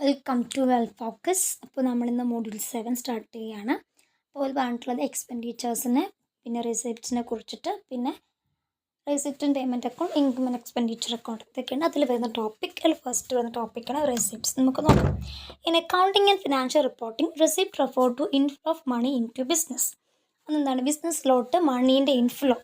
Welcome to well focus. അപ്പോൾ നമ്മളിന്ന് module 7 start ചെയ്യുകയാണ്. അപ്പോൾ പറഞ്ഞിട്ടുള്ളത് എക്സ്പെൻഡിച്ചേഴ്സിനെ, പിന്നെ റിസിപ്റ്റ്സിനെ കുറിച്ചിട്ട്, പിന്നെ receipt and payment account, income and expenditure account, ഇതൊക്കെയാണ് അതിൽ വരുന്ന ടോപ്പിക്. അതിൽ ഫസ്റ്റ് വരുന്ന ടോപ്പിക്കാണ് റെസിപ്റ്റ്സ്. നമുക്ക് നോക്കാം. In accounting and financial reporting, receipt refer to inflow of money in to business. അതെന്താണ്? ബിസിനസ്സിലോട്ട് മണീൻ്റെ ഇൻഫ്ലോ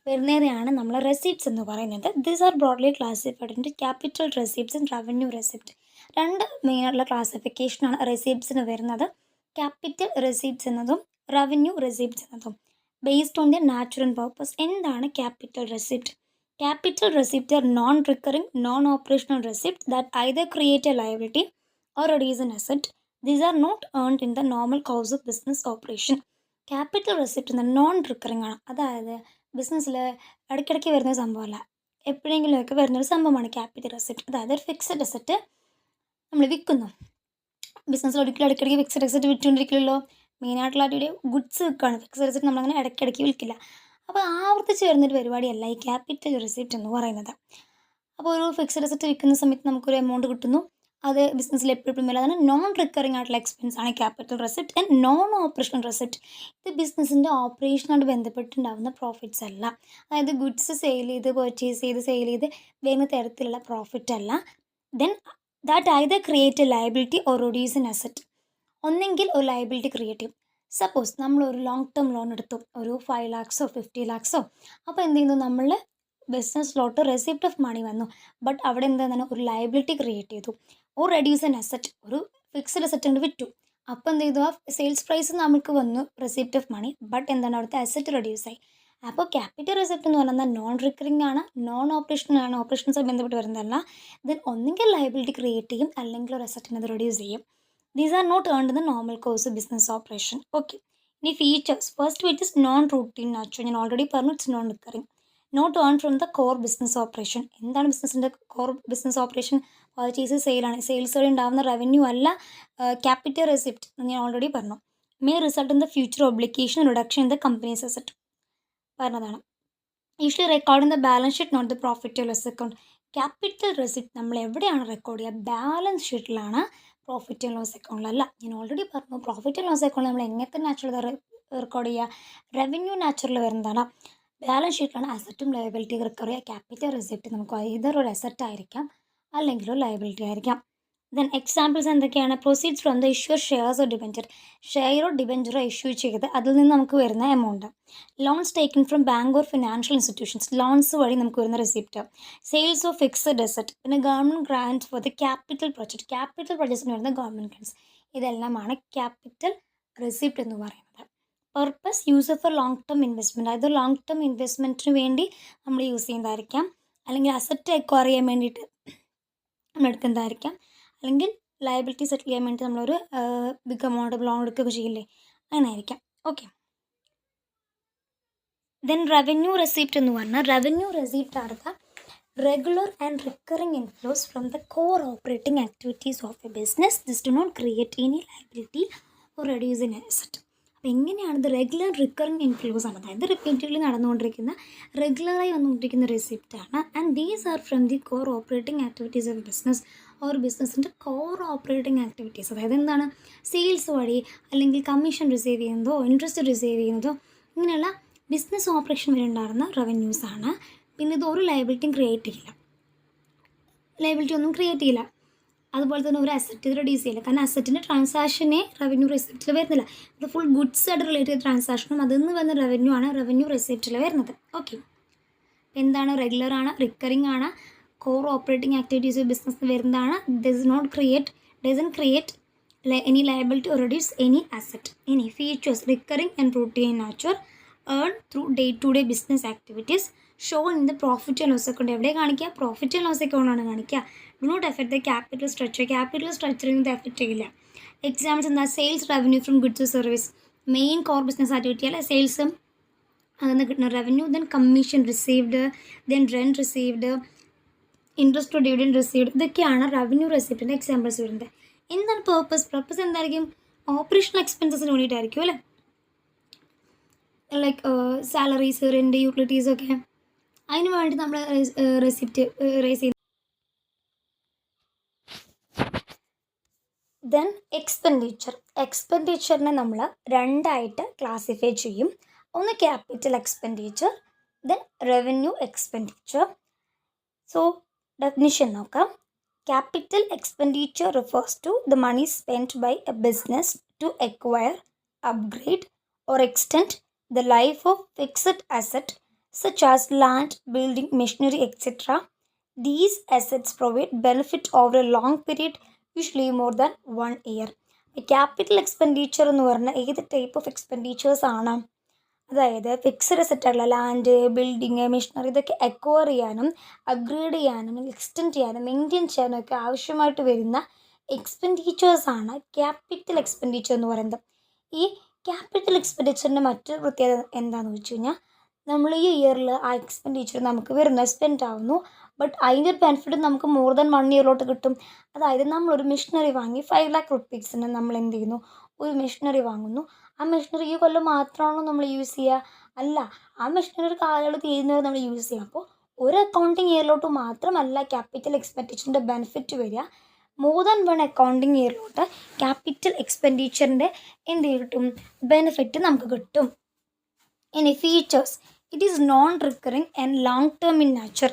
വരുന്നതിനെയാണ് നമ്മൾ റെസിപ്റ്റ്സ് എന്ന് പറയുന്നത്. These are broadly classified in capital receipts and revenue receipt. രണ്ട് മെയിനായിട്ടുള്ള ക്ലാസിഫിക്കേഷനാണ് റെസിപ്റ്റ്സിന് വരുന്നത്. ക്യാപിറ്റൽ റെസിപ്റ്റ്സ് എന്നതും റവന്യൂ റെസിപ്റ്റ്സ് എന്നതും. Based on the nature and purpose. എന്താണ് capital receipt? Capital receipt are non recurring, non operational receipt that either create a liability or reduce an asset. These are not earned in the normal course of business operation. Capital receipt എന്ന non recurring ആണ്. അതായത് ബിസിനസ്സിൽ ഇടയ്ക്കിടയ്ക്ക് വരുന്ന സംഭവമല്ല, എപ്പോഴെങ്കിലുമൊക്കെ വരുന്നൊരു സംഭവമാണ് ക്യാപിറ്റൽ റെസിപ്റ്റ്. അതായത് ഒരു ഫിക്സഡ് അസറ്റ് നമ്മൾ വിൽക്കുന്നു. ബിസിനസ്സിൽ ഒരിക്കലും ഇടയ്ക്കിടയ്ക്ക് ഫിക്സഡ് അസറ്റ് വിറ്റുകൊണ്ടിരിക്കില്ലല്ലോ. മെയിനായിട്ടുള്ള ഒരു ഗുഡ്സ് വിൽക്കുകയാണ്. ഫിക്സഡ് അസറ്റ് നമ്മളങ്ങനെ ഇടയ്ക്കിടയ്ക്ക് വിൽക്കില്ല. അപ്പോൾ ആവർത്തിച്ച് വരുന്നൊരു പരിപാടിയല്ല ഈ ക്യാപിറ്റൽ റെസിപ്റ്റ് എന്ന് പറയുന്നത്. അപ്പോൾ ഒരു ഫിക്സഡ് അസറ്റ് വിൽക്കുന്ന സമയത്ത് നമുക്കൊരു എമൗണ്ട് കിട്ടുന്നു. അത് ബിസിനസ്സിൽ എപ്പോഴും വരും. അതാണ് നോൺ റിക്കറിംഗ് ആയിട്ടുള്ള എക്സ്പെൻസ് ആണ് capital receipt. And non operational receipt, ഇത് ബിസിനസ്സിൻ്റെ ഓപ്പറേഷനോട് ബന്ധപ്പെട്ടുണ്ടാകുന്ന പ്രോഫിറ്റ്സ് അല്ല. അതായത് ഗുഡ്സ് സെയിൽ ചെയ്ത് പർച്ചേസ് ചെയ്ത് സെയിൽ ചെയ്ത് വരുന്ന തരത്തിലുള്ള പ്രോഫിറ്റ് അല്ല. Then that either create a liability or reduce an asset. ഒന്നെങ്കിൽ ഒരു ലയബിലിറ്റി ക്രിയേറ്റ് ചെയ്യും. സപ്പോസ് നമ്മളൊരു ലോങ് ടേം ലോൺ എടുത്തു, ഒരു 5 lakhsോ 50 lakhsോ. അപ്പോൾ എന്ത് ചെയ്യുന്നു? നമ്മൾ ബിസിനസ്സിലോട്ട് റെസിപ്റ്റ് ഓഫ് മണി വന്നു, ബട്ട് അവിടെ എന്താണ് ഒരു ലയബിലിറ്റി ക്രിയേറ്റ് ചെയ്തു. ഓർ റെഡ്യൂസ് എൻ അസറ്റ്, ഒരു ഫിക്സഡ് അസറ്റ് കൊണ്ട് വിറ്റു. അപ്പോൾ എന്ത് ചെയ്തു? ആ സെയിൽസ് പ്രൈസ് നമുക്ക് വന്നു റെസിപ്റ്റ് ഓഫ് മണി, ബട്ട് എന്താണ് അവിടുത്തെ അസറ്റ് റെഡ്യൂസ് ആയി. അപ്പോൾ ക്യാപിറ്റൽ റെസിപ്റ്റ് എന്ന് പറയുന്നത് നോൺ റിക്കറിംഗ് ആണ്, നോൺ ഓപ്പറേഷണൽ ആണ്, ഓപ്പറേഷൻസുമായി ബന്ധപ്പെട്ട് വരുന്നതല്ല. ദെൻ ഒന്നെങ്കിൽ ലയബിലിറ്റി ക്രിയേറ്റ് ചെയ്യും, അല്ലെങ്കിൽ ഒരു അസറ്റിനെ അത് റെഡ്യൂസ് ചെയ്യും. These are not earned in the normal course of business operation. Okay, ഇനി features. First which is non routine nature. ഞാൻ ഓൾറെഡി പറഞ്ഞു, it's non recurring. Not earn from the core business operation. എന്താണ് ബിസിനസ്സിൻ്റെ core business operation? Purchase സെയിലാണ്. Sales വഴി ഉണ്ടാകുന്ന revenue അല്ല capital receipt. ഞാൻ ഓൾറെഡി പറഞ്ഞു. May result in the future obligation reduction in the company's asset പറഞ്ഞതാണ്. Usually record in the balance sheet, not the profit or loss account. Capital receipt നമ്മൾ എവിടെയാണ് record ചെയ്യുക? Balance ഷീറ്റിലാണ്, profit and loss അക്കൗണ്ടിലല്ല. ഞാൻ already പറഞ്ഞു, profit and loss account നമ്മൾ എങ്ങനത്തെ നാച്ചുറൽ റെക്കോർഡ് ചെയ്യുക? റവന്യൂ നാച്ചുറൽ വരുന്നതാണ്. ബാലൻസ് ഷീറ്റിലാണ് അസറ്റും ലയബിലിറ്റി റിക്കവർ ചെയ്യുക. ക്യാപിറ്റൽ റെസിപ്റ്റ് നമുക്ക് either ഒരു അസറ്റ് ആയിരിക്കാം അല്ലെങ്കിൽ ഒരു ലയബിലിറ്റി ആയിരിക്കാം. ദെൻ എക്സാമ്പിൾസ് എന്തൊക്കെയാണ്? Proceeds from the issue shares or debenture. ഷെയറോ ഡിബെഞ്ചറോ ഇഷ്യൂ ചെയ്ത് അതിൽ നിന്ന് നമുക്ക് വരുന്ന amount. Loans taken from bank or financial institutions, loans വഴി നമുക്ക് വരുന്ന receipt. Sales of fixed asset. പിന്നെ government grant for the capital project. Capital പ്രൊജക്റ്റിന് വരുന്ന ഗവൺമെൻറ് ഗ്രാൻഡ്സ്. ഇതെല്ലാമാണ് ക്യാപിറ്റൽ റെസിപ്റ്റ് എന്ന് പറയുന്നത്. Purpose use for long term investment. അതായത് ലോങ് ടേം ഇൻവെസ്റ്റ്മെൻറ്റിന് വേണ്ടി നമ്മൾ യൂസ് ചെയ്യുന്നതായിരിക്കാം, അല്ലെങ്കിൽ അസറ്റ് അക്വയർ ചെയ്യാൻ വേണ്ടിയിട്ട് നമ്മൾ എടുക്കുന്നതായിരിക്കാം, അല്ലെങ്കിൽ ലയബിലിറ്റി സെറ്റിൽ ചെയ്യാൻ വേണ്ടി നമ്മളൊരു ബിഗ് എമൗണ്ട് ലോൺ എടുക്കുകയൊക്കെ ചെയ്യില്ലേ, അങ്ങനെ ആയിരിക്കാം. ഓക്കെ, ദെൻ റവന്യൂ റെസിപ്റ്റ് എന്ന് പറഞ്ഞാൽ റവന്യൂ റെസിപ്റ്റ് ആണ് the regular and recurring inflows from the core operating activities of a business. This do not create any liability or reduce an asset. അപ്പോൾ എങ്ങനെയാണ് ഇത്? Regular recurring inflows ആണ്, അതായത് repeatedly നടന്നുകൊണ്ടിരിക്കുന്ന, റെഗുലറായി വന്നുകൊണ്ടിരിക്കുന്ന റെസിപ്റ്റാണ്. And these are from the core operating activities of business. Or ബിസിനസ്സിൻ്റെ കോർ ഓപ്പറേറ്റിംഗ് ആക്ടിവിറ്റീസ്, അതായത് എന്താണ്? സെയിൽസ് വഴി അല്ലെങ്കിൽ കമ്മീഷൻ റിസീവ് ചെയ്യുന്നതോ ഇൻട്രസ്റ്റ് റിസീവ് ചെയ്യുന്നതോ ഇങ്ങനെയുള്ള ബിസിനസ് ഓപ്പറേഷൻ വരെ ഉണ്ടാകുന്ന റവന്യൂസാണ്. പിന്നെ ഇത് ഒരു ലയബിലിറ്റിയും ക്രിയേറ്റ് ചെയ്യില്ല, ലയബിലിറ്റി ഒന്നും ക്രിയേറ്റ് ചെയ്യില്ല. അതുപോലെ തന്നെ ഒരു അസറ്റ് റെഡ്യൂസ് ചെയ്യില്ല, കാരണം അസറ്റിൻ്റെ ട്രാൻസാക്ഷനെ റവന്യൂ റെസിപ്റ്റിൽ വരുന്നില്ല. ഇത് ഫുൾ ഗുഡ്സ് ആയിട്ട് റിലേറ്റ് ചെയ്ത ട്രാൻസാക്ഷനും അതിൽ നിന്ന് വരുന്ന റവന്യൂ ആണ് റവന്യൂ റെസിപ്റ്റിൽ വരുന്നത്. ഓക്കെ, എന്താണ്? റെഗുലർ ആണ്, റിക്കറിംഗ് ആണ്, core operating activities of business വരുന്നതാണ്. Doesn't create any liability or reduce any asset. ഇനി features. Recurring and routine nature, earn through day to day business activities, show in the profit and loss account. എവിടെ കാണിക്കുക? Profit and loss അക്കൗണ്ടാണ് കാണിക്കുക. Do not effect the capital structure. Capital സ്ട്രക്ചറിൽ ഇത് effect ചെയ്യില്ല. Examples എന്താ? Sales revenue from goods service. Main core business activity അല്ല സെയിൽസും അതിൽ നിന്ന് കിട്ടുന്ന revenue. Then commission received, then rent received, interest dividend received. ഇതൊക്കെയാണ് റവന്യൂ റെസിപ്റ്റിൻ്റെ എക്സാമ്പിൾസ് വരുന്നത്. എന്താണ് പർപ്പസ് എന്തായിരിക്കും? ഓപ്പറേഷണൽ എക്സ്പെൻസസിന് വേണ്ടിയിട്ടായിരിക്കും അല്ലേ? ലൈക്ക് സാലറീസ്, റെൻറ്റ്, യൂട്ടിലിറ്റീസ് ഒക്കെ. അതിന് വേണ്ടി നമ്മൾ റെസിപ്റ്റ് റേസ് ചെയ്യുന്നത്. ദെൻ എക്സ്പെൻഡിച്ചറിനെ നമ്മൾ രണ്ടായിട്ട് ക്ലാസിഫൈ ചെയ്യും. ഒന്ന് capital expenditure, then revenue expenditure. So definition നോക്കാം. Capital expenditure refers to the money spent by a business to acquire, upgrade or extend the life of fixed asset such as land, building, machinery, etc. These assets provide benefit over a long period, usually more than 1 year. Capital expenditure എന്ന് പറഞ്ഞാൽ ഏത് type of expenditures ആണ്? അതായത് fixed അസറ്റുള്ള land, building, machinery ഇതൊക്കെ acquire ചെയ്യാനും upgrade ചെയ്യാനും extend ചെയ്യാനും maintain ചെയ്യാനും ഒക്കെ ആവശ്യമായിട്ട് വരുന്ന എക്സ്പെൻഡിച്ചേഴ്സാണ് ക്യാപിറ്റൽ എക്സ്പെൻഡിച്ചർ എന്ന് പറയുന്നത്. ഈ ക്യാപിറ്റൽ എക്സ്പെൻഡിച്ചറിൻ്റെ മറ്റൊരു പ്രത്യേകത എന്താണെന്ന് വെച്ച് കഴിഞ്ഞാൽ നമ്മൾ ഈ ഇയറിൽ ആ എക്സ്പെൻഡിച്ചർ നമുക്ക് വരുന്ന സ്പെൻഡ് ആവുന്നു, ബട്ട് അതിൻ്റെ ഒരു ബെനിഫിറ്റ് നമുക്ക് മോർ ദാൻ 1 ഇയറിലോട്ട് കിട്ടും. അതായത് നമ്മളൊരു മെഷീനറി വാങ്ങി 5 lakh rupeesന് നമ്മൾ എന്ത് ചെയ്യുന്നു, ഒരു മെഷീനറി വാങ്ങുന്നു. ആ മെഷീനറി ഈ കൊല്ലം മാത്രമാണോ നമ്മൾ യൂസ് ചെയ്യുക? അല്ല, ആ മെഷീനറി ഒരു കാലയളവ് തീരുന്നവരെ നമ്മൾ യൂസ് ചെയ്യാം. അപ്പോൾ ഒരു അക്കൗണ്ടിങ് ഇയറിലോട്ട് മാത്രമല്ല ക്യാപിറ്റൽ എക്സ്പെൻഡിച്ചറിൻ്റെ ബെനിഫിറ്റ് വരിക, മോർ ദാൻ 1 അക്കൗണ്ടിങ് ഇയറിലോട്ട് ക്യാപിറ്റൽ എക്സ്പെൻഡിച്ചറിൻ്റെ എന്ത് കിട്ടും, ബെനിഫിറ്റ് നമുക്ക് കിട്ടും. ഇനി features, it is known recurring and long term in nature.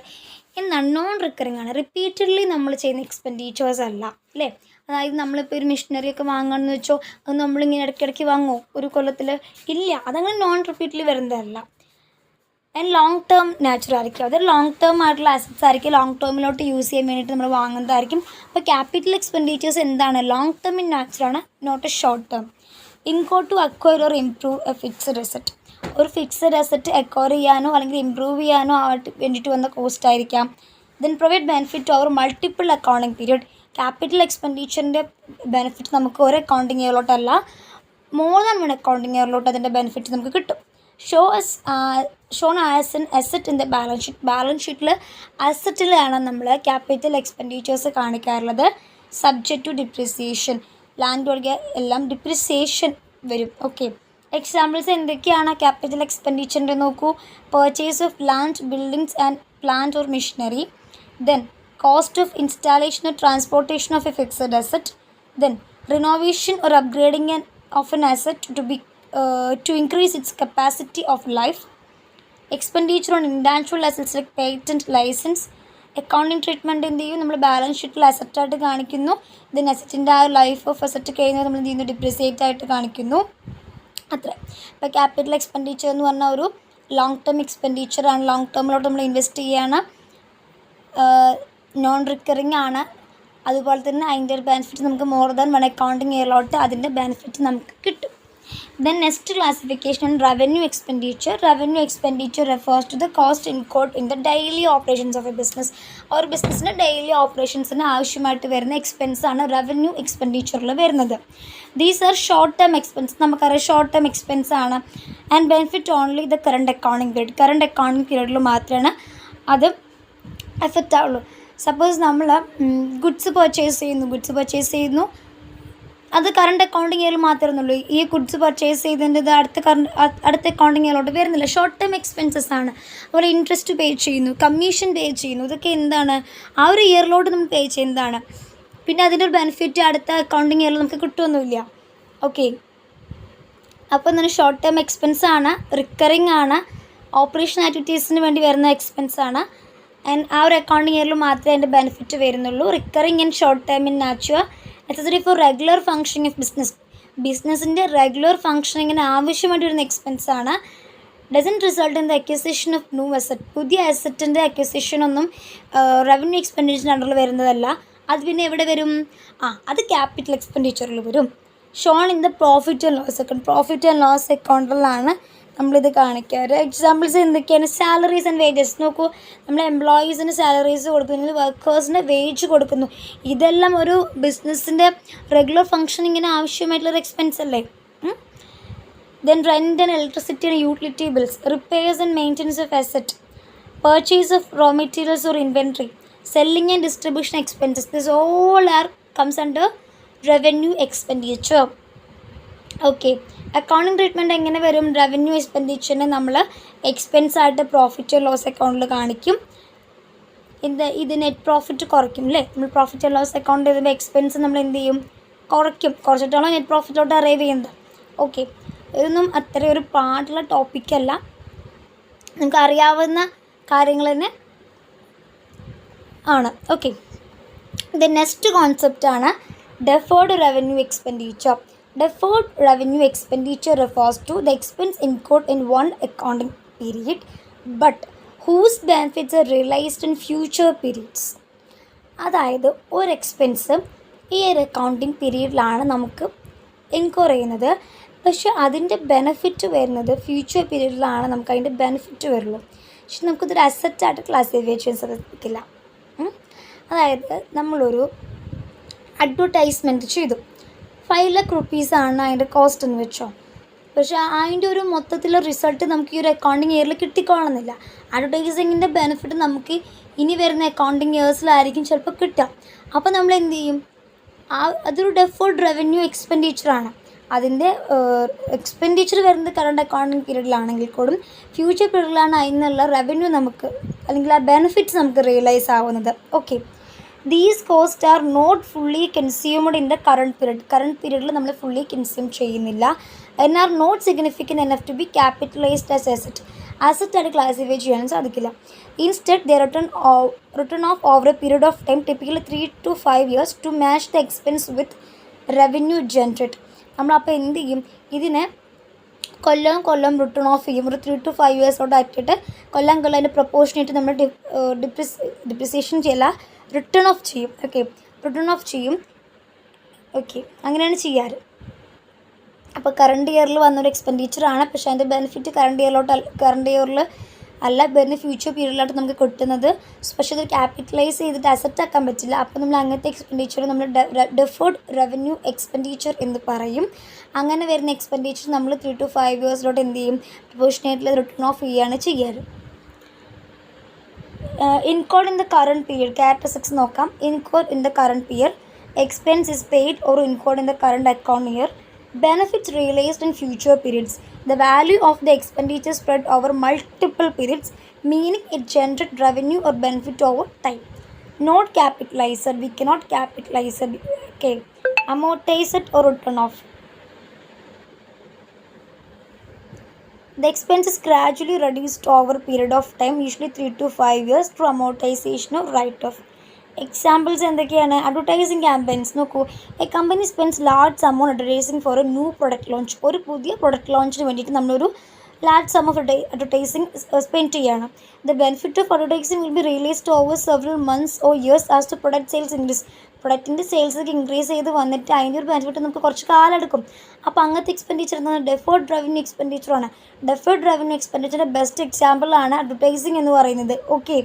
എന്നാൽ നോൺ റിക്കറിങ് ആണ്, റിപ്പീറ്റഡ്ലി നമ്മൾ ചെയ്യുന്ന എക്സ്പെൻഡിച്ചേഴ്സ് അല്ല, അല്ലേ? അതായത് നമ്മളിപ്പോൾ ഒരു മെഷീനറി ഒക്കെ വാങ്ങുകയെന്ന് വെച്ചോ, അത് നമ്മളിങ്ങനെ ഇടയ്ക്കിടയ്ക്ക് വാങ്ങുമോ ഒരു കൊല്ലത്തിൽ? ഇല്ല, അതങ്ങനെ നോൺ റിപ്പീറ്റഡ്ലി വരുന്നതല്ല. ആൻഡ് ലോങ് ടേം നാച്ചുറൽ ആയിരിക്കും, അത് ലോങ് ടേം ആയിട്ടുള്ള അസറ്റ്സ് ആയിരിക്കും, ലോങ് ടേമിലോട്ട് യൂസ് ചെയ്യാൻ വേണ്ടിയിട്ട് നമ്മൾ വാങ്ങുന്നതായിരിക്കും. അപ്പോൾ ക്യാപിറ്റൽ എക്സ്പെൻഡിച്ചേഴ്സ് എന്താണ്? ലോങ് ടേം ഇൻ നാച്ചുറാണ്, not a short term. Incurred to acquire or improve a fixed asset. ഒരു ഫിക്സഡ് അസറ്റ് അക്വയർ ചെയ്യാനോ അല്ലെങ്കിൽ ഇംപ്രൂവ് ചെയ്യാനോ ആയിട്ട് വേണ്ടിയിട്ട് വന്ന കോസ്റ്റ് ആയിരിക്കാം. Then provide benefit over multiple accounting period. Capital എക്സ്പെൻഡിച്ചറിൻ്റെ ബെനിഫിറ്റ് നമുക്ക് ഒരു അക്കൗണ്ടിങ് ഇയറിലോട്ടല്ല, മോർ ദാൻ 1 അക്കൗണ്ടിങ് ഇയറിലോട്ട് അതിൻ്റെ ബെനിഫിറ്റ് നമുക്ക് കിട്ടും. Shown as an asset in the balance sheet. Balance ഷീറ്റിൽ അസറ്റിലാണ് നമ്മൾ ക്യാപിറ്റൽ എക്സ്പെൻഡിച്ചേഴ്സ് കാണിക്കാറുള്ളത്. സബ്ജക്റ്റ് ടു ഡിപ്രിസിയേഷൻ, ലാൻഡ് ഒഴികെ എല്ലാം ഡിപ്രിസിയേഷൻ വരും. ഓക്കെ, എക്സാമ്പിൾസ് എന്തൊക്കെയാണ് ക്യാപിറ്റൽ എക്സ്പെൻഡിച്ചറിൻ്റെ നോക്കൂ. Purchase of land, buildings and plant or machinery. Then cost of installation or transportation of a fixed asset. Then renovation or upgrading of an asset to increase its capacity of life. Expenditure on intangible assets like patent, license. Accounting treatment എന്ത് ചെയ്യും, നമ്മൾ balance ഷീറ്റിൽ അസറ്റായിട്ട് കാണിക്കുന്നു. Then അസറ്റിൻ്റെ ആ life of asset കഴിഞ്ഞാൽ നമ്മൾ എന്ത് ചെയ്യുന്നു, ഡിപ്രിസിയേറ്റ് ആയിട്ട് കാണിക്കുന്നു. അത്ര. ഇപ്പോൾ ക്യാപിറ്റൽ എക്സ്പെൻഡിച്ചർ എന്ന് പറഞ്ഞാൽ ഒരു ലോങ് ടേം എക്സ്പെൻഡിച്ചറാണ്, ലോങ് ടേമിലോട്ട് നമ്മൾ ഇൻവെസ്റ്റ് ചെയ്യുകയാണ്, നോൺ റിക്കറിങ് ആണ്. അതുപോലെ തന്നെ അതിൻ്റെ ഒരു ബെനിഫിറ്റ് നമുക്ക് മോർ ദാൻ 1 അക്കൗണ്ടിങ് ഇയറിലോട്ട് അതിൻ്റെ ബെനിഫിറ്റ് നമുക്ക് കിട്ടും. Then next classification, revenue expenditure. Revenue expenditure refers to the cost incurred in the daily operations of a business. Or ബിസിനസ്സിൻ്റെ ഡെയിലി ഓപ്പറേഷൻസിന് ആവശ്യമായിട്ട് വരുന്ന എക്സ്പെൻസ് ആണ് റവന്യൂ എക്സ്പെൻഡിച്ചറിൽ വരുന്നത്. These are short term expense. നമുക്കറിയാം ഷോർട്ട് ടേം എക്സ്പെൻസ് ആണ്. And benefit only the current accounting period. Current accounting പീരീഡിൽ മാത്രമാണ് അത് എഫക്റ്റ് ആവുള്ളൂ. സപ്പോസ് നമ്മൾ ഗുഡ്സ് പർച്ചേസ് ചെയ്യുന്നു, അത് കറണ്ട് അക്കൗണ്ടിങ് ഇയറിൽ മാത്രമേ ഉള്ളൂ. ഈ ഗുഡ്സ് പർച്ചേസ് ചെയ്തതിൻ്റെ അടുത്ത അക്കൗണ്ടിങ് ഇയറിലോട്ട് വരുന്നില്ല, ഷോർട്ട് ടേം എക്സ്പെൻസസ് ആണ്. അതുപോലെ ഇൻട്രസ്റ്റ് പേ ചെയ്യുന്നു, കമ്മീഷൻ പേ ചെയ്യുന്നു, ഇതൊക്കെ എന്താണ്, ആ ഒരു ഇയറിലോട്ട് നമ്മൾ പേ ചെയ്യുന്നതാണ്. പിന്നെ അതിൻ്റെ ഒരു ബെനിഫിറ്റ് അടുത്ത അക്കൗണ്ടിങ് ഇയറിൽ നമുക്ക് കിട്ടുമൊന്നുമില്ല. ഓക്കെ, അപ്പോൾ എന്താണ്, ഷോർട്ട് ടേം എക്സ്പെൻസ് ആണ്, റിക്കറിങ് ആണ്, ഓപ്പറേഷൻ ആക്ടിവിറ്റീസിന് വേണ്ടി വരുന്ന എക്സ്പെൻസ് ആണ്. ആൻഡ് ആ ഒരു അക്കൗണ്ടിങ് ഇയറിൽ മാത്രമേ അതിൻ്റെ ബെനിഫിറ്റ് വരുന്നുള്ളൂ. Recurring and short term in natural, necessary four regular functioning of business. ബിസിനസ്സിൻ്റെ റെഗുലർ ഫങ്ഷനിങ്ങിന് ആവശ്യമായിട്ട് വരുന്ന എക്സ്പെൻസ് ആണ്. Doesn't result in the acquisition of new asset. പുതിയ അസറ്റിൻ്റെ അക്വിസിഷനൊന്നും റവന്യൂ എക്സ്പെൻഡിച്ചറിൻ്റെ അണ്ടറിൽ വരുന്നതല്ല. അത് പിന്നെ എവിടെ വരും? അത് ക്യാപിറ്റൽ എക്സ്പെൻഡിച്ചറിൽ വരും. Shown in the profit and loss account. Profit and loss അക്കൗണ്ടിലാണ് നമ്മളിത് കാണിക്കാറ്. എക്സാമ്പിൾസ് എന്തൊക്കെയാണ്? Salaries and wages. നോക്കൂ, നമ്മൾ എംപ്ലോയീസിന് സാലറീസ് കൊടുക്കുന്നു, വർക്കേഴ്സിന് വേജ് കൊടുക്കുന്നു. ഇതെല്ലാം ഒരു ബിസിനസ്സിൻ്റെ റെഗുലർ ഫങ്ഷനിങ്ങിന് ആവശ്യമായിട്ടുള്ളൊരു എക്സ്പെൻസ് അല്ലേ? Then rent and electricity and utility bills. Repairs and maintenance of asset. Purchase of raw materials or inventory. Selling and distribution expenses. This all comes under revenue expenditure. Okay, accounting treatment എങ്ങനെ വരും? Revenue എക്സ്പെൻഡിച്ചറിനെ നമ്മൾ expense ആയിട്ട് profit and loss അക്കൗണ്ടിൽ കാണിക്കും. ഇത് net profit കുറയ്ക്കും അല്ലേ? നമ്മൾ പ്രോഫിറ്റ് ആൻഡ് ലോസ് അക്കൗണ്ട് എഴുതുമ്പോൾ എക്സ്പെൻസ് നമ്മൾ എന്ത് ചെയ്യും? കുറച്ചിട്ടാണോ നെറ്റ് പ്രോഫിറ്റിലോട്ട് അറൈവ് ചെയ്യുന്നത്. ഓക്കെ, ഇതൊന്നും അത്ര ഒരു പാടുള്ള ടോപ്പിക്കല്ല, നമുക്ക് അറിയാവുന്ന കാര്യങ്ങൾ തന്നെ ആണ്. ഓക്കെ, ദ നെക്സ്റ്റ് കോൺസെപ്റ്റാണ് deferred revenue expenditure. Deferred revenue expenditure refers to the expense incurred in one accounting period but whose benefits are realized in future periods. അതായത് ഒരു എക്സ്പെൻസ് ഈ ഒരു അക്കൗണ്ടിങ് പീരീഡിലാണ് നമുക്ക് ഇൻകോർ ചെയ്യുന്നത്, പക്ഷെ അതിൻ്റെ ബെനിഫിറ്റ് വരുന്നത് ഫ്യൂച്ചർ പീരീഡിലാണ് നമുക്ക് അതിൻ്റെ ബെനിഫിറ്റ് വരുള്ളൂ. പക്ഷെ നമുക്കിതൊരു അസറ്റായിട്ട് ക്ലാസിഫൈ ചെയ്യാൻ സാധിക്കില്ല. അതായത് നമ്മളൊരു അഡ്വർടൈസ്മെൻറ്റ് ചെയ്തു, 5 ലക്ഷം റുപ്പീസാണ് അതിൻ്റെ കോസ്റ്റ് എന്ന് വെച്ചോ, പക്ഷേ അതിൻ്റെ ഒരു മൊത്തത്തിലുള്ള റിസൾട്ട് നമുക്ക് ഈ ഒരു അക്കൗണ്ടിങ് ഇയറിൽ കിട്ടിക്കൊള്ളണമെന്നില്ല. അഡ്വർടൈസിങ്ങിൻ്റെ ബെനിഫിറ്റ് നമുക്ക് ഇനി വരുന്ന അക്കൗണ്ടിങ് ഇയേഴ്സിലായിരിക്കും ചിലപ്പോൾ കിട്ടുക. അപ്പോൾ നമ്മൾ എന്ത് ചെയ്യും, അതൊരു ഡെഫേർഡ് റവന്യൂ എക്സ്പെൻഡിച്ചറാണ്. അതിൻ്റെ എക്സ്പെൻഡിച്ചർ വരുന്നത് കറണ്ട് അക്കൗണ്ടിങ് പീരീഡിലാണെങ്കിൽ കൂടി ഫ്യൂച്ചർ പീരീഡിലാണ് അതിനുള്ള റവന്യൂ നമുക്ക് അല്ലെങ്കിൽ ആ ബെനിഫിറ്റ്സ് നമുക്ക് റിയലൈസ് ആവുന്നത്. Okay, these cost are not fully consumed in the current പീരീഡിൽ നമ്മൾ ഫുള്ളി കൺസ്യൂം ചെയ്യുന്നില്ല. And are not significant enough to be capitalised as അസറ്റായിട്ട് ക്ലാസിഫൈ ചെയ്യാനും സാധിക്കില്ല. Instead they return of over a period of time, typically 3 to 5 years to match the expense with revenue generate. നമ്മളപ്പോൾ എന്ത് ചെയ്യും, ഇതിനെ കൊല്ലം return of ചെയ്യും. ഒരു 3 to 5 years ആക്കിയിട്ട് കൊല്ലം അതിൻ്റെ പ്രൊപ്പോർഷനായിട്ട് നമ്മൾ ഡിപ്രിസിയേഷൻ ചെയ്യില്ല, റിട്ടേൺ ഓഫ് ചെയ്യും. ഓക്കെ, റിട്ടേൺ ഓഫ് ചെയ്യും. ഓക്കെ, അങ്ങനെയാണ് ചെയ്യാറ്. അപ്പോൾ കറണ്ട് ഇയറിൽ വന്നൊരു എക്സ്പെൻഡിച്ചറാണ്, പക്ഷേ അതിൻ്റെ ബെനിഫിറ്റ് കറണ്ട് ഇയറിൽ അല്ല വരുന്ന ഫ്യൂച്ചർ പീരീഡിലോട്ട് നമുക്ക് കിട്ടുന്നത്. പക്ഷേ ഇത് ക്യാപിറ്റലൈസ് ചെയ്തിട്ട് അസറ്റ് ആക്കാൻ പറ്റില്ല. അപ്പോൾ നമ്മൾ അങ്ങനത്തെ എക്സ്പെൻഡിച്ചർ നമ്മൾ ഡെഫേർഡ് റവന്യൂ എക്സ്പെൻഡിച്ചർ എന്ന് പറയും. അങ്ങനെ വരുന്ന എക്സ്പെൻഡിച്ചർ നമ്മൾ 3 to 5 years എന്ത് ചെയ്യും, പ്രൊപ്പോർഷനേറ്റ്ലി റിട്ടേൺ ഓഫ് ചെയ്യുകയാണ് ചെയ്യാറ്. Incurred in the current period, characteristics നോക്കാം. Incurred in the current period, expense is paid or incurred in the current account year, benefits realized in future periods, the value of the expenditure spread over multiple periods, meaning it generates revenue or benefit over time. Not capitalized, we cannot capitalize it. Okay, amortize it or return off. The expense is gradually reduced over a period of time, usually 3 to 5 years, through amortization or write-off. Examples എന്തൊക്കെയാണ്? Advertising campaigns നോക്കൂ. A company spends large amount advertising for a new product launch. ഒരു പുതിയ product ലോഞ്ചിന് വേണ്ടിയിട്ട് നമ്മളൊരു large sum of advertising spend ചെയ്യുകയാണ്. The benefit of advertising will be realised over several months or years as to product sales increase. പ്രൊഡക്റ്റിൻ്റെ സെയിൽസൊക്കെ increase ചെയ്ത് വന്നിട്ട് അതിൻ്റെ ഒരു ബെനിഫിറ്റ് നമുക്ക് കുറച്ച് കാലം എടുക്കും. അപ്പോൾ അങ്ങനത്തെ എക്സ്പെൻഡിച്ചർ എന്ന് പറഞ്ഞാൽ ഡെഫേർഡ് റവന്യൂ എക്സ്പെൻഡിച്ചറാണ്. ഡെഫേർഡ് റവന്യൂ എക്സ്പെൻഡിച്ചറിൻ്റെ ബെസ്റ്റ് എക്സാമ്പിളാണ് അഡ്വർടൈസിങ് എന്ന് പറയുന്നത്. Okay,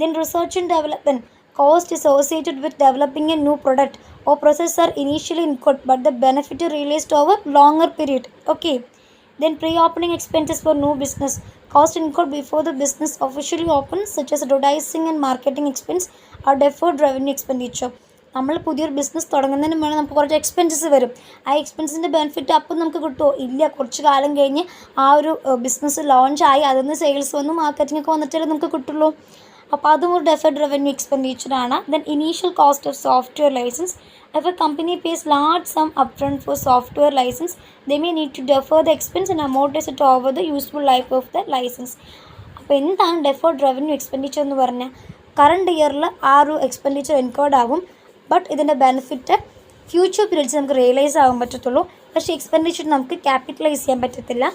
then research and development. Cost associated with developing a new product or process are initially incurred, but the benefit is realized over longer period. Okay, then pre-opening expenses for new business. Cost incurred before the business officially opens, such as advertising and marketing expense, are deferred revenue expenditure. നമ്മൾ പുതിയൊരു business തുടങ്ങുന്നതിന് മുന്നേ നമുക്ക് കുറച്ച് expenses വരും. ആ എക്സ്പെൻസിൻ്റെ benefit അപ്പം നമുക്ക് കിട്ടുമോ? ഇല്ല, കുറച്ച് കാലം കഴിഞ്ഞ് ആ ഒരു ബിസിനസ് ലോഞ്ചായി അതിൽ സെയിൽസ് വന്നു മാർക്കറ്റിംഗ് ഒക്കെ വന്നിട്ടേ നമുക്ക് കിട്ടുള്ളൂ. അപ്പോൾ അതും ഒരു ഡെഫേർഡ് റവന്യൂ എക്സ്പെൻഡിച്ചറാണ്. Then initial cost of software licence. If a company pays large sum upfront for software license, they may need to defer the expense and amortize it over the useful life of the license. അപ്പോൾ എന്താണ് deferred revenue expenditure എന്ന് പറഞ്ഞാൽ? Current ഇയറിൽ ആ ഒരു expenditure എൻകേർഡ് ആകും, but ഇതിൻ്റെ benefit future periods നമുക്ക് റിയലൈസ് ആകാൻ പറ്റത്തുള്ളൂ. പക്ഷേ എക്സ്പെൻഡിച്ചർ നമുക്ക് ക്യാപിറ്റലൈസ് ചെയ്യാൻ പറ്റത്തില്ല.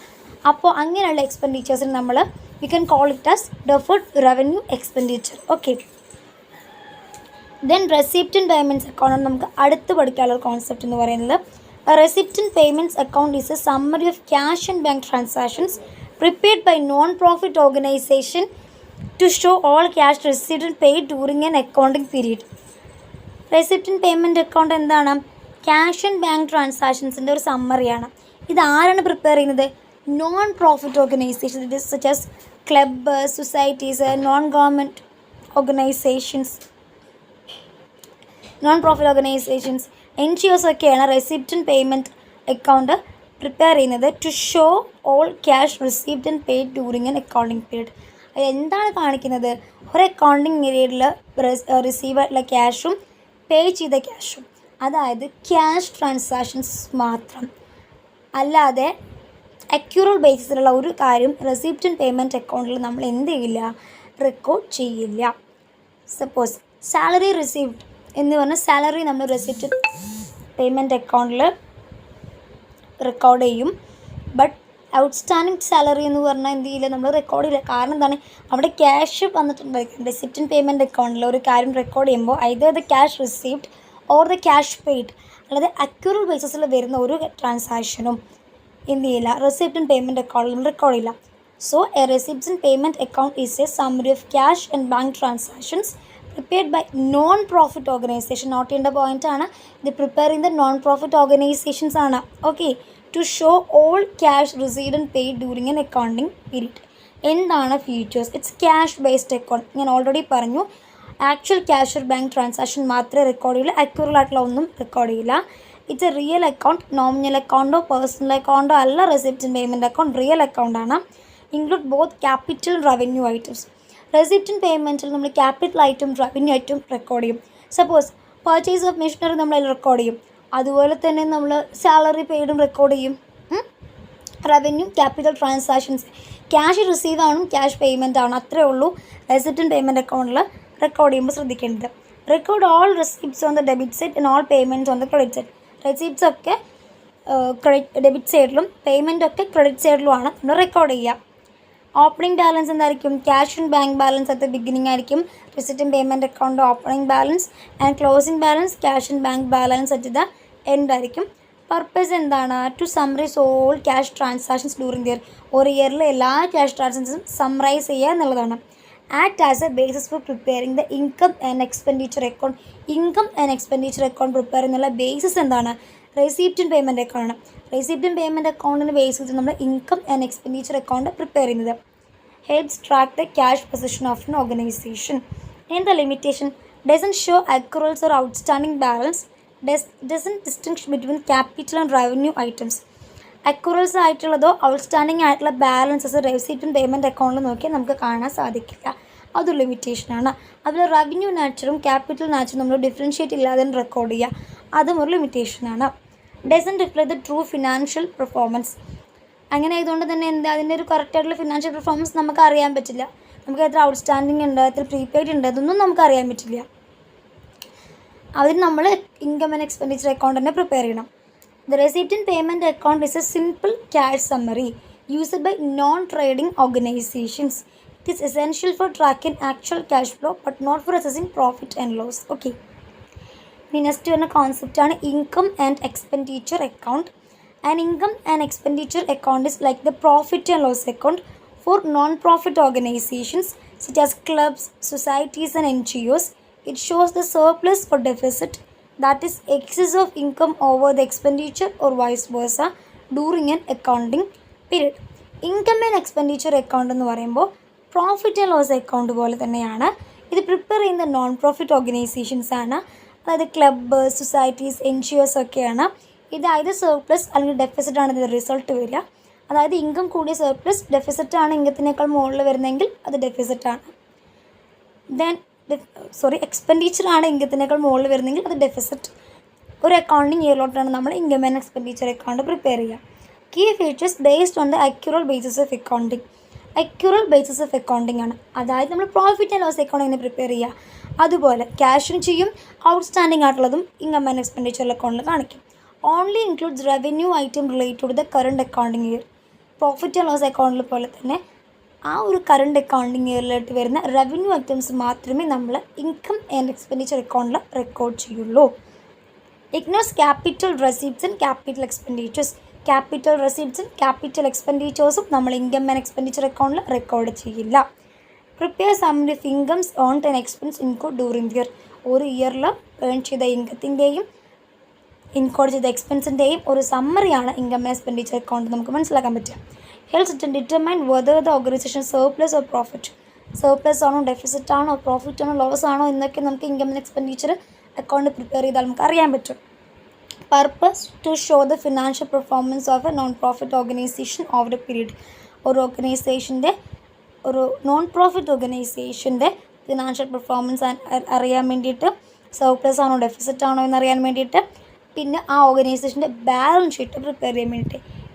അപ്പോൾ അങ്ങനെയുള്ള എക്സ്പെൻഡിച്ചേഴ്സിന് നമ്മൾ we can call it as deferred revenue expenditure. Okay, then receipt and payments account നമുക്ക് അടുത്ത് പഠിക്കാനുള്ള കോൺസെപ്റ്റ് എന്ന് പറയുന്നത് receipt and payments account is a summary of cash and bank transactions prepared by non-profit organization to show all cash received and paid during an accounting period. Receipt and payment account എന്താണ്? Cash and bank ട്രാൻസാക്ഷൻസിൻ്റെ ഒരു സമ്മറിയാണ്. ഇത് ആരാണ് prepare ചെയ്യുന്നത്? Non profit organisation, it is such as club, societies, non government organisations, non profit organisations, NGOs ഒക്കെയാണ് receipt and payment account prepare ചെയ്യുന്നത് to show all cash received and paid during an accounting period. അത് എന്താണ് കാണിക്കുന്നത്? ഒരു accounting പീരീഡിൽ receive ആയിട്ടുള്ള ക്യാഷും പേ ചെയ്ത ക്യാഷും അതായത് ക്യാഷ് ട്രാൻസാക്ഷൻസ് മാത്രം. അല്ലാതെ അക്യൂറൽ ബേസിസിലുള്ള ഒരു കാര്യം റെസിപ്റ്റ് ആൻഡ് പേയ്മെൻറ്റ് അക്കൗണ്ടിൽ നമ്മൾ എന്ത് ചെയ്യില്ല, റെക്കോർഡ് ചെയ്യില്ല. സപ്പോസ് സാലറി റിസീവ്ഡ് എന്ന് പറഞ്ഞാൽ സാലറി നമ്മൾ റെസിപ്റ്റ് പേയ്മെൻറ്റ് അക്കൗണ്ടിൽ റെക്കോർഡ് ചെയ്യും. ബട്ട് ഔട്ട്സ്റ്റാൻഡിങ് സാലറി എന്ന് പറഞ്ഞാൽ എന്ത് ചെയ്യില്ല, നമ്മൾ റെക്കോർഡ് ചെയ്യില്ല. കാരണം എന്താണ്, അവിടെ ക്യാഷ് വന്നിട്ടുണ്ടായിരിക്കും. റെസിപ്റ്റ് ആൻഡ് പേയ്മെൻറ്റ് അക്കൗണ്ടിൽ ഒരു കാര്യം റെക്കോർഡ് ചെയ്യുമ്പോൾ either the cash received or the cash paid, അല്ലാതെ അക്യൂറൽ ബേസിസിൽ വരുന്ന ഒരു ട്രാൻസാക്ഷനും എന്ത് ചെയ്യില്ല, റെസിപ്റ്റ് ആൻഡ് പേയ്മെൻറ്റ് അക്കൗണ്ടിൽ നമ്മൾ റെക്കോർഡ് ചെയ്യില്ല. So a receipt and payment account is a summary of cash and bank transactions prepared by non-profit organization. Note ചെയ്യേണ്ട പോയിൻ്റാണ് ഇത്. പ്രിപ്പയർ ചെയ്യുന്ന നോൺ പ്രോഫിറ്റ് ഓർഗനൈസേഷൻസ് ആണ്. Okay, to show all cash received and paid during an accounting period. എന്താണ് features? It's cash based account. ഞാൻ already പറഞ്ഞു, actual cash ഒരു bank transaction മാത്രമേ റെക്കോർഡ് ചെയ്യില്ല, അക്യൂറൽ ആയിട്ടുള്ള ഒന്നും റെക്കോർഡ് ചെയ്യില്ല. It's a real account. Nominal അക്കൗണ്ടോ പേഴ്സണൽ അക്കൗണ്ടോ അല്ല receipt and payment account, real അക്കൗണ്ടാണ്. Include both capital and revenue items. Receipt and പേയ്മെൻറ്റിൽ നമ്മൾ capital item revenue item record ചെയ്യും. സപ്പോസ് പർച്ചേസ് ഓഫ് മെഷീനറി നമ്മൾ അതിൽ റെക്കോർഡ് ചെയ്യും. അതുപോലെ തന്നെ നമ്മൾ സാലറി പെയ്ഡും റെക്കോർഡ് ചെയ്യും. Revenue capital transactions cash receive ആണ്, ക്യാഷ് പേയ്മെൻറ്റ് ആണ്, അത്രേ ഉള്ളൂ റെസിപ്റ്റ് ആൻഡ് പേയ്മെൻറ്റ് അക്കൗണ്ടിൽ റെക്കോർഡ് ചെയ്യുമ്പോൾ ശ്രദ്ധിക്കേണ്ടത്. Record all receipts on the debit side and all payments on the credit side. Receipts ഒക്കെ ഡെബിറ്റ് സൈഡിലും പേയ്മെൻറ്റ് ഒക്കെ ക്രെഡിറ്റ് സൈഡിലുമാണ് നമ്മൾ റെക്കോർഡ് ചെയ്യുക. ഓപ്പണിംഗ് ബാലൻസ് എന്തായിരിക്കും? Cash and bank balance at the beginning ആയിരിക്കും receipt and payment account opening balance. And closing balance cash and bank balance at the end ആയിരിക്കും. Purpose എന്താണ്? To summarise all cash transactions during the year. ഒരു ഇയറിലെ എല്ലാ cash ട്രാൻസാക്ഷൻസും summarise ചെയ്യുക എന്നുള്ളതാണ്. Act as a basis for preparing the income and expenditure account. Income and expenditure account prepare ചെയ്യുന്നുള്ള basis എന്താണ്? Receipt and payment account. Receipt and payment അക്കൗണ്ടിന് base ചെയ്ത് നമ്മൾ income and expenditure account prepare ചെയ്യുന്നത്. Helps track the cash position of an organisation. എന്താ limitation? Doesn't show accruals or outstanding balance. Doesn't distinguish between capital and revenue items. Accruals ആയിട്ടുള്ളതോ outstanding ആയിട്ടുള്ള balances receipt and payment അക്കൗണ്ടിൽ നോക്കിയാൽ നമുക്ക് കാണാൻ സാധിക്കില്ല. അതൊരു ലിമിറ്റേഷനാണ്. അതിൽ റവന്യൂ നാച്ചറും ക്യാപിറ്റൽ നാച്ചറും നമ്മൾ ഡിഫറൻഷ്യേറ്റ് ഇല്ലാതെ റെക്കോർഡ് ചെയ്യുക, അതും ഒരു ലിമിറ്റേഷനാണ്. Doesn't reflect the true financial performance. അങ്ങനെ ആയതുകൊണ്ട് തന്നെ എന്താ, അതിൻ്റെ ഒരു കറക്റ്റായിട്ടുള്ള ഫിനാൻഷ്യൽ പെർഫോമൻസ് നമുക്ക് അറിയാൻ പറ്റില്ല. നമുക്ക് എത്ര ഔട്ട്സ്റ്റാൻഡിംഗ് ഉണ്ട്, എത്ര പ്രീപെയ്ഡ് ഉണ്ട്, അതൊന്നും നമുക്ക് അറിയാൻ പറ്റില്ല. അതിന് നമ്മൾ ഇൻകം ആൻഡ് എക്സ്പെൻഡിച്ചർ അക്കൗണ്ട് തന്നെ പ്രിപ്പയർ ചെയ്യണം. The receipt and payment account is a simple cash summary used by non trading organisations. It is essential for tracking actual cash flow but not for assessing profit and loss. Okay, ഇനി next വരുന്ന കോൺസെപ്റ്റാണ് income and expenditure account. An income and expenditure account is like the profit and loss account for non-profit organizations such as clubs, societies and NGOs. It shows the surplus or deficit, that is excess of income over the expenditure or vice versa during an accounting period. Income and expenditure account എന്ന് പറയുമ്പോൾ profit and loss account പോലെ തന്നെയാണ്. ഇത് prepare ചെയ്യുന്ന non profit organisations ആണ്. അതായത് club, societies, NGOs ഒക്കെയാണ്. ഇത് either സർപ്ലസ് അല്ലെങ്കിൽ ഡെഫിസിറ്റ് ആണ് ഇതിൻ്റെ റിസൾട്ട് വരിക. അതായത് ഇൻകം കൂടിയ സർപ്ലസ്, ഡെഫിസിറ്റ് ആണ് ഇൻകത്തിനേക്കാൾ മുകളിൽ വരുന്നതെങ്കിൽ അത് ഡെഫിസിറ്റ് ആണ്. എക്സ്പെൻഡിച്ചർ ആണ് ഇൻകത്തിനേക്കാൾ മുകളിൽ വരുന്നതെങ്കിൽ അത് ഡെഫിസിറ്റ്. ഒരു അക്കൗണ്ടിങ് ഇയറിലോട്ടാണ് നമ്മൾ income and expenditure account prepare ചെയ്യുക. Key features based on the accrual basis of accounting. Accrual basis of accounting ആണ്. അതായത് നമ്മൾ പ്രോഫിറ്റ് ആൻഡ് ലോസ് അക്കൗണ്ട് എങ്ങനെ പ്രിപ്പയർ ചെയ്യുക, അതുപോലെ ക്യാഷും ചെയ്യും, ഔട്ട്സ്റ്റാൻഡിങ് ആയിട്ടുള്ളതും ഇൻകം ആൻഡ് എക്സ്പെൻഡിച്ചർ അക്കൗണ്ടിൽ കാണിക്കും. Only includes revenue item related to the current accounting year. Profit and loss അക്കൗണ്ടിൽ പോലെ തന്നെ ആ ഒരു കറണ്ട് അക്കൗണ്ടിങ് ഇയറിലോട്ട് വരുന്ന റവന്യൂ ഐറ്റംസ് മാത്രമേ നമ്മൾ ഇൻകം ആൻഡ് എക്സ്പെൻഡിച്ചർ അക്കൗണ്ടിൽ റെക്കോർഡ് ചെയ്യുള്ളൂ. Ignores capital receipts and capital expenditures. Capital റെസിപ്റ്റ്സും ക്യാപിറ്റൽ എക്സ്പെൻഡിച്ചേഴ്സും നമ്മൾ ഇൻകം ആൻഡ് എക്സ്പെൻഡിച്ചർ അക്കൗണ്ടിൽ റെക്കോർഡ് ചെയ്യില്ല. Prepare summary of incomes earned and expense include during the year. ഒരു ഇയറിൽ ഏൺ ചെയ്ത ഇൻകത്തിൻ്റെയും ഇൻകോഡ് ചെയ്ത എക്സ്പെൻസിൻ്റെയും ഒരു സമ്മറിയാണ് ഇൻകം ആൻഡ് എക്സ്പെൻഡിച്ചർ അക്കൗണ്ട് നമുക്ക് മനസ്സിലാക്കാൻ പറ്റുക. Helps determine whether the organisation surplus or profit. Surplus ആണോ, ഡെഫിസിറ്റ് ആണോ, പ്രോഫിറ്റ് ആണോ, ലോസ് ആണോ എന്നൊക്കെ നമുക്ക് income and expenditure account prepare ചെയ്താൽ നമുക്ക് അറിയാൻ പറ്റും. Purpose to show the financial performance of a non profit organisation over a period. ഒരു നോൺ പ്രോഫിറ്റ് ഓർഗനൈസേഷൻ്റെ ഫിനാൻഷ്യൽ പെർഫോമൻസ് അറിയാൻ വേണ്ടിയിട്ട് സർപ്ലസ് ആണോ ഡെഫിസിറ്റ് ആണോ എന്നറിയാൻ വേണ്ടിയിട്ട്, പിന്നെ ആ ഓർഗനൈസേഷൻ്റെ ബാലൻസ് ഷീറ്റ് പ്രിപ്പയർ ചെയ്യാൻ വേണ്ടിയിട്ട്.